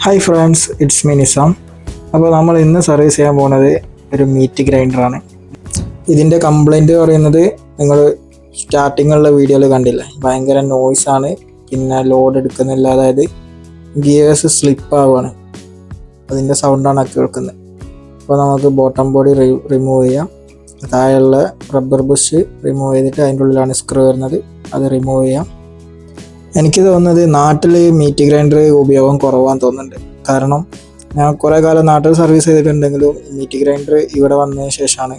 Hi friends, it's me Nizam. അപ്പോൾ നമ്മൾ ഇന്ന് സർവീസ് ചെയ്യാൻ പോകുന്നത് ഒരു മീറ്റ് ഗ്രൈൻഡറാണ്. ഇതിൻ്റെ കംപ്ലൈൻറ്റ് പറയുന്നത് നിങ്ങൾ സ്റ്റാർട്ടിങ്ങുള്ള വീഡിയോയിൽ കണ്ടില്ലേ, ഭയങ്കര നോയ്സാണ്, പിന്നെ ലോഡ് എടുക്കുന്നില്ല, അതായത് ഗിയേഴ്സ് സ്ലിപ്പ് ആവുകയാണ്, അതിൻ്റെ സൗണ്ടാണ് കേൾക്കുന്നത്. അപ്പോൾ നമുക്ക് ബോട്ടം ബോഡി റിമൂവ് ചെയ്യാം. താഴെയുള്ള റബ്ബർ ബുഷ് റിമൂവ് ചെയ്തിട്ട് അതിൻ്റെ ഉള്ളിലാണ് സ്ക്രൂ വരുന്നത്, അത് റിമൂവ് ചെയ്യാം. എനിക്ക് തോന്നുന്നത് നാട്ടിൽ മീറ്റ് ഗ്രൈൻഡർ ഉപയോഗം കുറവാന്ന് തോന്നുന്നുണ്ട്. കാരണം ഞാൻ കുറേ കാലം നാട്ടിൽ സർവീസ് ചെയ്തിട്ടുണ്ടെങ്കിലും മീറ്റ് ഗ്രൈൻഡർ ഇവിടെ വന്നതിന് ശേഷമാണ്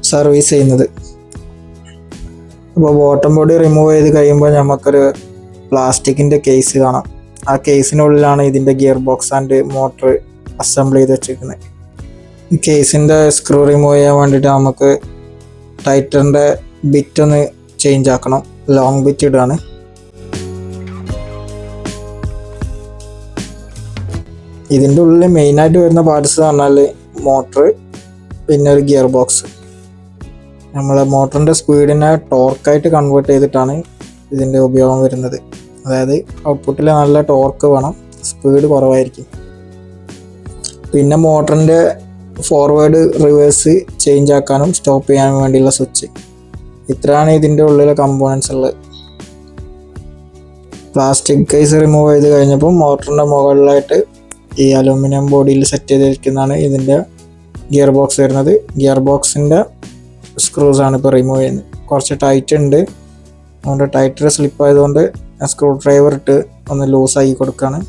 സർവീസ് ചെയ്യുന്നത്. അപ്പോൾ ബോട്ടം ബോഡി റിമൂവ് ചെയ്ത് കഴിയുമ്പോൾ നമുക്കൊരു പ്ലാസ്റ്റിക്കിൻ്റെ കേസ് കാണാം. ആ കേസിനുള്ളിലാണ് ഇതിൻ്റെ gear box and motor assemble ചെയ്ത് വെച്ചിരിക്കുന്നത്. ഈ കേസിൻ്റെ സ്ക്രൂ റിമൂവ് ചെയ്യാൻ വേണ്ടിയിട്ട് നമുക്ക് ടൈറ്ററിൻ്റെ ബിറ്റ് ഒന്ന് ചേഞ്ച് ആക്കണം. ലോങ് ബിറ്റ് ഇടുകയാണ്. ഇതിൻ്റെ ഉള്ളിൽ മെയിനായിട്ട് വരുന്ന പാർട്സ് എന്ന് പറഞ്ഞാൽ മോട്ടർ, പിന്നെ ഒരു ഗിയർ ബോക്സ്. നമ്മളെ മോട്ടറിൻ്റെ സ്പീഡിനെ ടോർക്കായിട്ട് കൺവേർട്ട് ചെയ്തിട്ടാണ് ഇതിൻ്റെ ഉപയോഗം വരുന്നത്. അതായത് ഔട്ട്പുട്ടിൽ നല്ല ടോർക്ക് വേണം, സ്പീഡ് കുറവായിരിക്കും. പിന്നെ മോട്ടറിൻ്റെ ഫോർവേഡ് റിവേഴ്സ് ചേഞ്ച് ആക്കാനും സ്റ്റോപ്പ് ചെയ്യാനും വേണ്ടിയുള്ള സ്വിച്ച്. ഇത്രയാണ് ഇതിൻ്റെ ഉള്ളിലെ കമ്പോണൻസ് ഉള്ളത്. പ്ലാസ്റ്റിക് കേസ് റിമൂവ് ചെയ്ത് കഴിഞ്ഞപ്പോൾ മോട്ടറിൻ്റെ മുകളിലായിട്ട് ഈ അലൂമിനിയം ബോഡിയിൽ സെറ്റ് ചെയ്തിരിക്കുന്നതാണ് ഇതിൻ്റെ ഗിയർ ബോക്സ് വരുന്നത്. ഗിയർ ബോക്സിൻ്റെ സ്ക്രൂസാണ് ഇപ്പോൾ റിമൂവ് ചെയ്യുന്നത്. കുറച്ച് ടൈറ്റ് ഉണ്ട്, അതുകൊണ്ട് ടൈറ്റർ സ്ലിപ്പ് ആയതുകൊണ്ട് സ്ക്രൂ ഡ്രൈവർ ഇട്ട് ഒന്ന് ലൂസാക്കി കൊടുക്കുകയാണ്.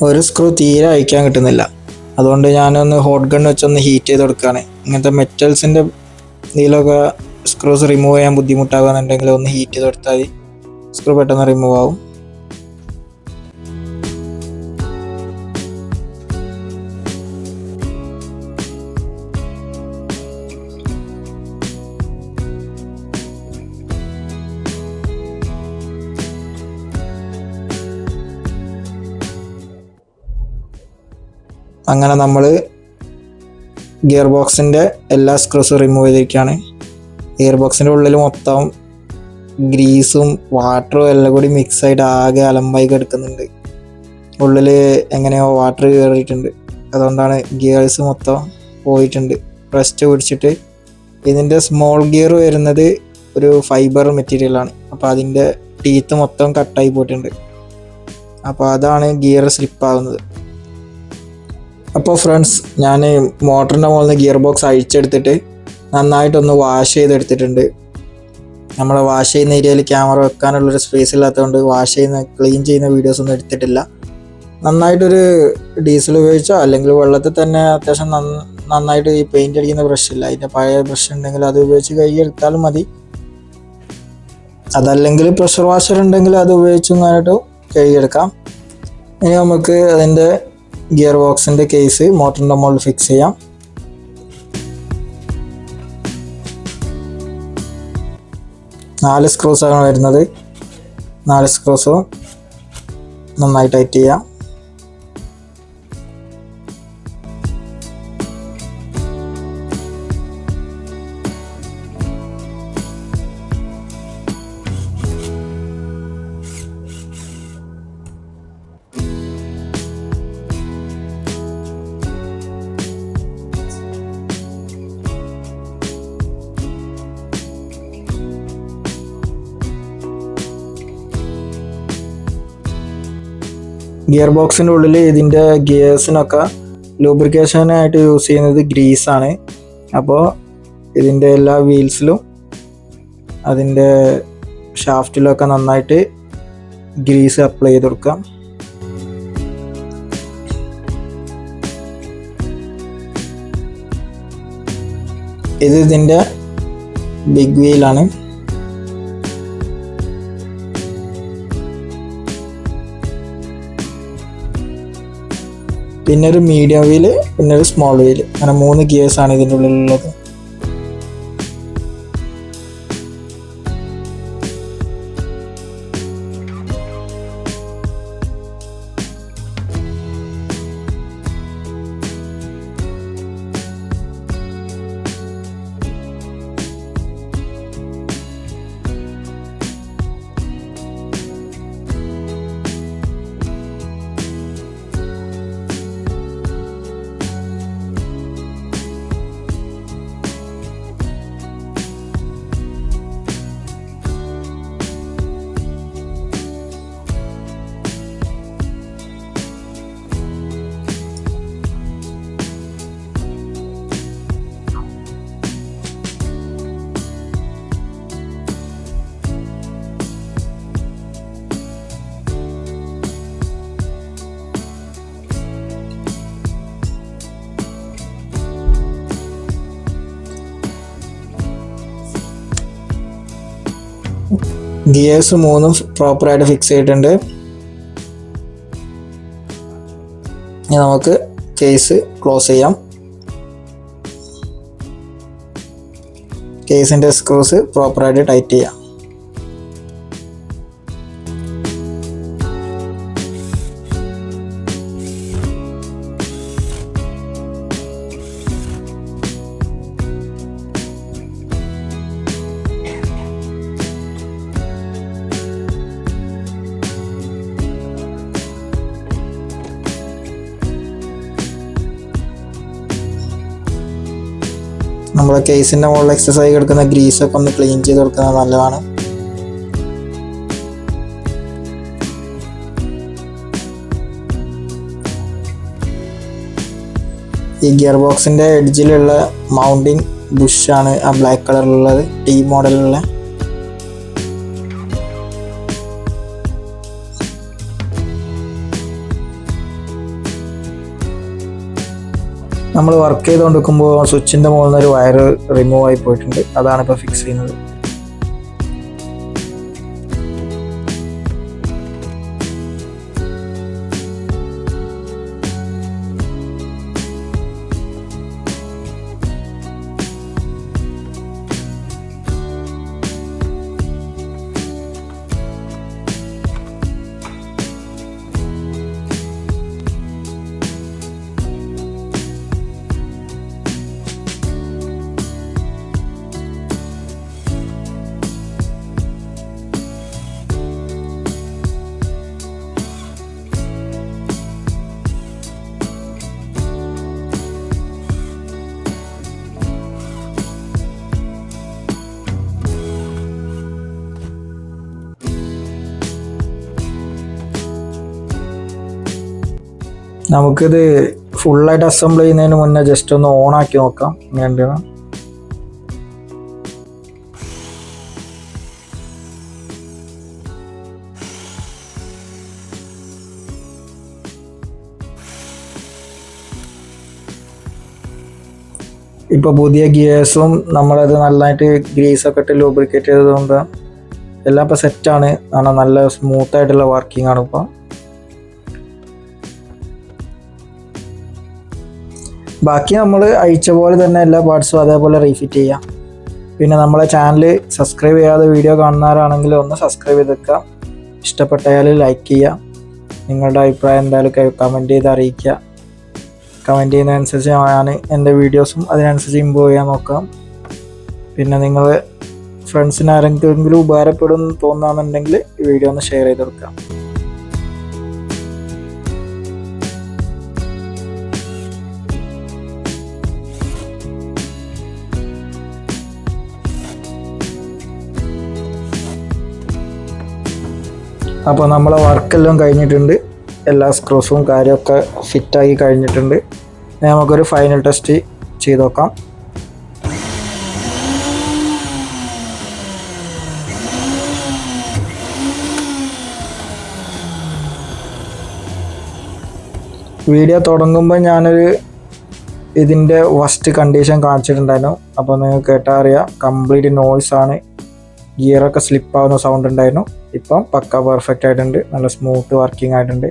ഒരു സ്ക്രൂ തീരെ അയക്കാൻ കിട്ടുന്നില്ല, അതുകൊണ്ട് ഞാനൊന്ന് ഹോട്ട് ഗൺ വെച്ചൊന്ന് ഹീറ്റ് ചെയ്ത് കൊടുക്കുകയാണ്. ഇങ്ങനത്തെ മെറ്റൽസിൻ്റെ ഇതിലൊക്കെ സ്ക്രൂസ് റിമൂവ് ചെയ്യാൻ ബുദ്ധിമുട്ടാകുന്നുണ്ടെങ്കിൽ ഒന്ന് ഹീറ്റ് ചെയ്ത് കൊടുത്താൽ സ്ക്രൂ പെട്ടെന്ന് റിമൂവ് ആവും. അങ്ങനെ നമ്മൾ ഗിയർ ബോക്സിൻ്റെ എല്ലാ സ്ക്രൂസും റിമൂവ് ചെയ്തിരിക്കുകയാണ്. ഗിയർ ബോക്സിൻ്റെ ഉള്ളിൽ മൊത്തം ഗ്രീസും വാട്ടറും എല്ലാം കൂടി മിക്സ് ആയിട്ട് ആകെ അലമ്പായി കിടക്കുന്നുണ്ട്. ഉള്ളിൽ എങ്ങനെയോ വാട്ടർ കയറിയിട്ടുണ്ട്, അതുകൊണ്ടാണ് ഗിയേഴ്സ് മൊത്തം പോയിട്ടുണ്ട്, റസ്റ്റ് പിടിച്ചിട്ട്. ഇതിൻ്റെ സ്മോൾ ഗിയർ വരുന്നത് ഒരു ഫൈബർ മെറ്റീരിയലാണ്, അപ്പോൾ അതിൻ്റെ ടീത്ത് മൊത്തം കട്ടായി പോയിട്ടുണ്ട്. അപ്പോൾ അതാണ് ഗിയർ സ്ലിപ്പാകുന്നത്. അപ്പോൾ ഫ്രണ്ട്സ്, ഞാൻ മോട്ടറിൻ്റെ മുകളിൽ നിന്ന് ഗിയർ ബോക്സ് അഴിച്ചെടുത്തിട്ട് നന്നായിട്ടൊന്ന് വാഷ് ചെയ്തെടുത്തിട്ടുണ്ട്. നമ്മൾ വാഷ് ചെയ്യുന്ന ഏരിയയിൽ ക്യാമറ വെക്കാനുള്ളൊരു സ്പേസ് ഇല്ലാത്തതുകൊണ്ട് ക്ലീൻ ചെയ്യുന്ന വീഡിയോസ് ഒന്നും എടുത്തിട്ടില്ല. നന്നായിട്ടൊരു ഡീസൽ ഉപയോഗിച്ചോ അല്ലെങ്കിൽ വെള്ളത്തിൽ തന്നെ അത്യാവശ്യം നന്നായിട്ട് ഈ പെയിൻ്റ് അടിക്കുന്ന ബ്രഷ് ഇല്ല, അതിൻ്റെ പഴയ ബ്രഷ് ഉണ്ടെങ്കിൽ അത് ഉപയോഗിച്ച് കഴുകിയെടുത്താലും മതി. അതല്ലെങ്കിൽ പ്രഷർ വാഷർ ഉണ്ടെങ്കിൽ അത് ഉപയോഗിച്ചും കാണിട്ട് കഴുകിയെടുക്കാം. ഇനി നമുക്ക് അതിൻ്റെ ഗിയർ ബോക്സിൻ്റെ കേസ് മോട്ടറിൻ്റെ മുകളിൽ ഫിക്സ് ചെയ്യാം. നാല് സ്ക്രൂസാണ് വരുന്നത്. 4 സ്ക്രൂസും നന്നായി ടൈറ്റ് ചെയ്യാം. ഗിയർ ബോക്സിൻ്റെ ഉള്ളിൽ ഇതിൻ്റെ ഗിയേഴ്സിനൊക്കെ ലൂബ്രിക്കേഷനായിട്ട് യൂസ് ചെയ്യുന്നത് ഗ്രീസാണ്. അപ്പോൾ ഇതിൻ്റെ എല്ലാ വീൽസിലും അതിൻ്റെ ഷാഫ്റ്റിലൊക്കെ നന്നായിട്ട് ഗ്രീസ് അപ്ലൈ ചെയ്ത് കൊടുക്കാം. ഇത് ഇതിൻ്റെ ബിഗ് വീലാണ്. പിന്നെ ഒരു മീഡിയം വീല്, പിന്നെ ഒരു സ്മോൾ വീല്, അങ്ങനെ 3 ഗിയേഴ്സാണ് ഇതിൻ്റെ ഉള്ളിലുള്ളത്. ഗിയേഴ്സ് 3 പ്രോപ്പറായിട്ട് ഫിക്സ് ചെയ്തിട്ടുണ്ട്. ഇനി നമുക്ക് കേസ് ക്ലോസ് ചെയ്യാം. കേസിൻ്റെ സ്ക്രൂസ് പ്രോപ്പറായിട്ട് ടൈറ്റ് ചെയ്യാം. നമ്മുടെ കേസിൻ്റെ മുകളിൽ എക്സസൈസ് എടുക്കുന്ന ഗ്രീസൊക്കെ ഒന്ന് ക്ലീൻ ചെയ്ത് കൊടുക്കുന്നത് നല്ലതാണ്. ഈ ഗിയർ ബോക്സിൻ്റെ എഡ്ജിലുള്ള മൗണ്ടിങ് ബുഷാണ് ആ ബ്ലാക്ക് കളറിലുള്ളത്, ടി മോഡലിലുള്ള. നമ്മൾ വർക്ക് ചെയ്തുകൊണ്ടിരിക്കുമ്പോൾ സ്വിച്ചിൻ്റെ മുകളിൽ നിന്ന് ഒരു വയർ റിമൂവ് ആയി പോയിട്ടുണ്ട്. അതാണ് ഇപ്പോൾ ഫിക്സ് ചെയ്യുന്നത്. നമുക്കിത് ഫുള്ളായിട്ട് അസംബിൾ ചെയ്യുന്നതിന് മുന്നേ ജസ്റ്റ് ഒന്ന് ഓൺ ആക്കി നോക്കാം. എങ്ങനെയാണ് ഇപ്പോൾ പുതിയ ഗിയേഴ്സും നമ്മളത് നല്ലതായിട്ട് ഗ്രീസൊക്കെ ഇട്ട് ലൂബ്രിക്കേറ്റ് ചെയ്തതുകൊണ്ട് എല്ലാം ഇപ്പോൾ സെറ്റാണ്. നല്ല സ്മൂത്തായിട്ടുള്ള വർക്കിംഗ് ആണ് ഇപ്പോൾ. ബാക്കി നമ്മൾ അയച്ച പോലെ തന്നെ എല്ലാ പാർട്സും അതേപോലെ റീഫിറ്റ് ചെയ്യാം. പിന്നെ നമ്മളെ ചാനൽ സബ്സ്ക്രൈബ് ചെയ്യാതെ വീഡിയോ കാണുന്നവരാണെങ്കിൽ ഒന്ന് സബ്സ്ക്രൈബ് ചെയ്തേക്കാം. ഇഷ്ടപ്പെട്ടാൽ ലൈക്ക് ചെയ്യുക. നിങ്ങളുടെ അഭിപ്രായം എന്തായാലും കമൻറ്റ് ചെയ്ത് അറിയിക്കുക. കമൻറ്റ് ചെയ്യുന്നതനുസരിച്ച് ഞാൻ എൻ്റെ വീഡിയോസും അതിനനുസരിച്ച് ഇമ്പ്രൂവ് ചെയ്യാൻ നോക്കാം. പിന്നെ നിങ്ങൾ ഫ്രണ്ട്സിന് ആരെങ്കിലും ഉപകാരപ്പെടും തോന്നുകയാണെന്നുണ്ടെങ്കിൽ ഈ വീഡിയോ ഒന്ന് ഷെയർ ചെയ്ത് കൊടുക്കാം. അപ്പോൾ നമ്മളെ വർക്കെല്ലാം കഴിഞ്ഞിട്ടുണ്ട്. എല്ലാ സ്ക്രൂസും കാര്യമൊക്കെ ഫിറ്റാക്കി കഴിഞ്ഞിട്ടുണ്ട്. നമുക്കൊരു ഫൈനൽ ടെസ്റ്റ് ചെയ്ത് നോക്കാം. വീഡിയോ തുടങ്ങുമ്പോൾ ഞാനൊരു ഇതിൻ്റെ ഫസ്റ്റ് കണ്ടീഷൻ കാണിച്ചിട്ടുണ്ടായിരുന്നു. അപ്പോൾ നിങ്ങൾക്ക് കേട്ടാൽ അറിയാം, കംപ്ലീറ്റ് നോയ്സാണ്. ഗിയറൊക്കെ സ്ലിപ്പാവുന്ന സൗണ്ട് ഉണ്ടായിരുന്നു. ഇപ്പം പക്ക പെർഫെക്റ്റ് ആയിട്ടുണ്ട്. നല്ല സ്മൂത്ത് വർക്കിംഗ് ആയിട്ടുണ്ട്.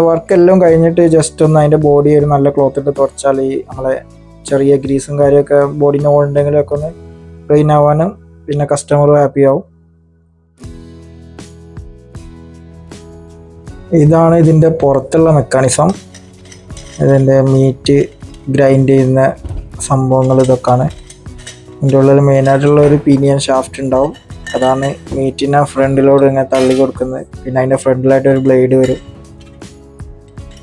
വർക്കെല്ലാം കഴിഞ്ഞിട്ട് ജസ്റ്റ് ഒന്ന് അതിൻ്റെ ബോഡി ഒരു നല്ല ക്ലോത്ത് ഇട്ട് തുടച്ചാൽ ഈ നമ്മളെ ചെറിയ ഗ്രീസും കാര്യമൊക്കെ ബോഡിന് ഉണ്ടെങ്കിലൊക്കെ ഒന്ന് ക്ലീൻ ആവാനും പിന്നെ കസ്റ്റമറും ഹാപ്പി ആവും. ഇതാണ് ഇതിൻ്റെ പുറത്തുള്ള മെക്കാനിസം. ഇതിൻ്റെ മീറ്റ് ഗ്രൈൻഡ് ചെയ്യുന്ന സംഭവങ്ങൾ ഇതൊക്കെയാണ്. ഇതിൻ്റെ ഉള്ളിൽ മെയിനായിട്ടുള്ള ഒരു പിനിയൻ ഷാഫ്റ്റ് ഉണ്ടാവും. അതാണ് മീറ്റിനെ ഫ്രണ്ടിലോട് ഇങ്ങനെ തള്ളി കൊടുക്കുന്നത്. പിന്നെ അതിൻ്റെ ഫ്രണ്ടിലായിട്ട് ഒരു ബ്ലേഡ് വരും.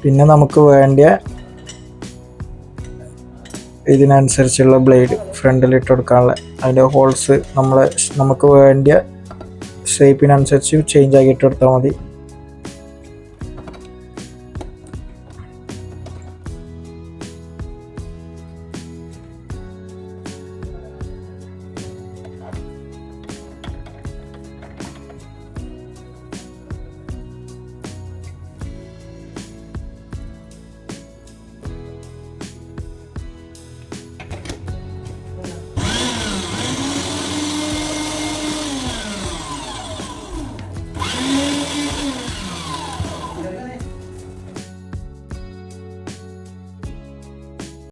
പിന്നെ നമുക്ക് വേണ്ടിയ ഇതിനനുസരിച്ചുള്ള ബ്ലേഡ് ഫ്രണ്ടിലിട്ട് കൊടുക്കാനുള്ള അതിൻ്റെ ഹോൾസ് നമുക്ക് വേണ്ടിയ ഷേപ്പിനനുസരിച്ച് ചേഞ്ച് ആക്കി ഇട്ട് കൊടുത്താൽ മതി.